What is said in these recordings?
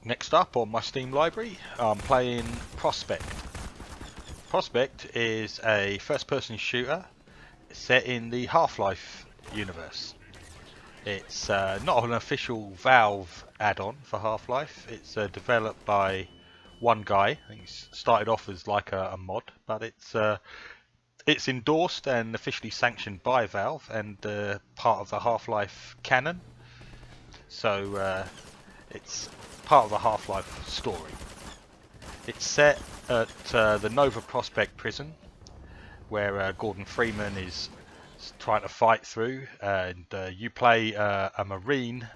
Next up on my Steam library, I'm playing Prospekt. Prospekt is a first-person shooter set in the Half-Life universe. It's not an official Valve add-on for Half-Life. It's developed by one guy. I think it's started off as like a mod, but it's endorsed and officially sanctioned by Valve and part of the Half-Life canon. So it's part of the Half-Life story. It's set at the Nova Prospekt prison, where Gordon Freeman is trying to fight through, and you play a Marine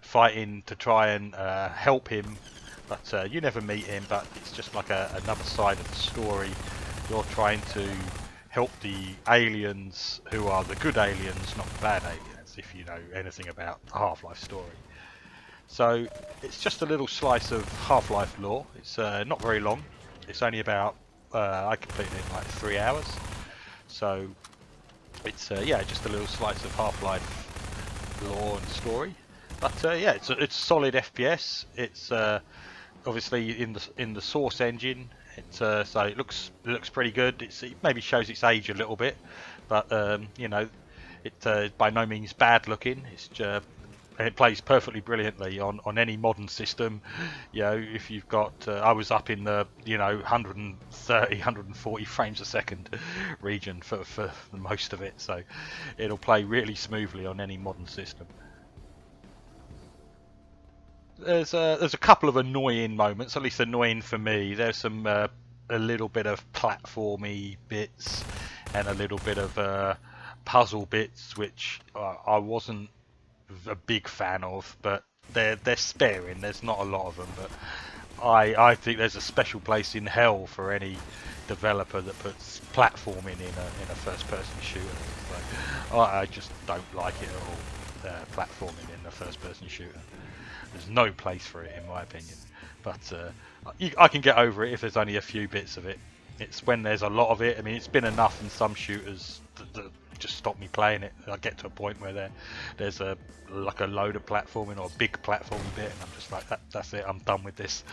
fighting to try and help him, but you never meet him, but it's just like another side of the story. You're trying to help the aliens who are the good aliens, not the bad aliens, if you know anything about the Half-Life story. So it's just a little slice of Half-Life lore. It's not very long. It's only about, I completed it in like 3 hours. So it's yeah, just a little slice of Half-Life lore and story. But yeah, it's a solid FPS. It's obviously in the Source engine. It's so it looks pretty good. It maybe shows its age a little bit, but you know, it's by no means bad looking. It plays perfectly brilliantly on any modern system. You know, if you've got, I was up in the 130, 140 frames a second region for most of it, so it'll play really smoothly on any modern system. There's a couple of annoying moments, at least annoying for me. There's some a little bit of platformy bits and a little bit of puzzle bits, which I wasn't a big fan of, but they're sparing. There's not a lot of them, but I think there's a special place in hell for any developer that puts platforming in a first-person shooter. So I just don't like it at all. Platforming in a first-person shooter. There's no place for it in my opinion. But I can get over it if there's only a few bits of it. It's when there's a lot of it. I mean, it's been enough in some shooters that just stop me playing it. I get to a point where there's like a load of platforming or a big platforming bit, and I'm just like, that's it. I'm done with this.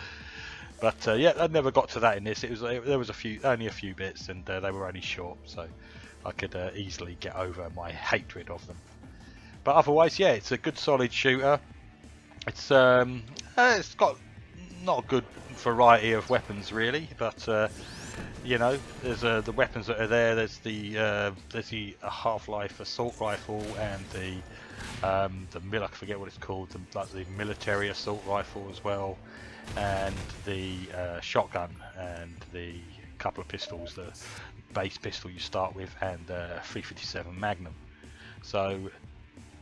But yeah, I never got to that in this. There was only a few bits, and they were only short, so I could easily get over my hatred of them. But otherwise, yeah, it's a good solid shooter. It's got not a good variety of weapons really, but you know, there's the weapons that are there. There's the Half-Life assault rifle and I forget what it's called, the military assault rifle as well, and the shotgun and the couple of pistols, the base pistol you start with, and 357 Magnum. So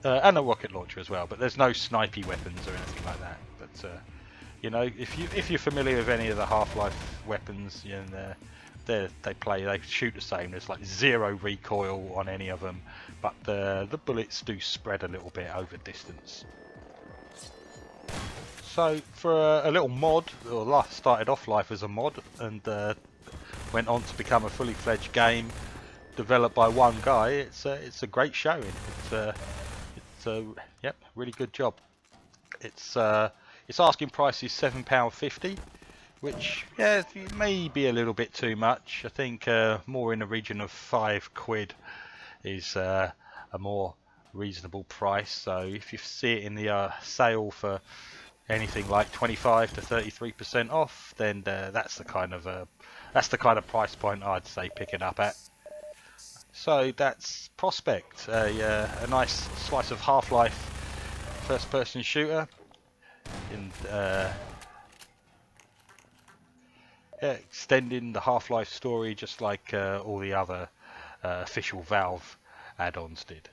and a rocket launcher as well. But there's no snipey weapons or anything like that. But you know, if you're familiar with any of the Half-Life weapons, you know, they shoot the same. There's like zero recoil on any of them, but the bullets do spread a little bit over distance. So for a little mod, started off life as a mod and went on to become a fully fledged game developed by one guy. It's a great showing. So yep, really good job. Its asking price is £7.50, which yeah, may be a little bit too much. I think more in the region of £5 is a more reasonable price. So if you see it in the sale for anything like 25 to 33% off, then that's the kind of price point I'd say pick it up at. So that's Prospekt, a nice slice of Half-Life first-person shooter, and yeah, extending the Half-Life story just like all the other official Valve add-ons did.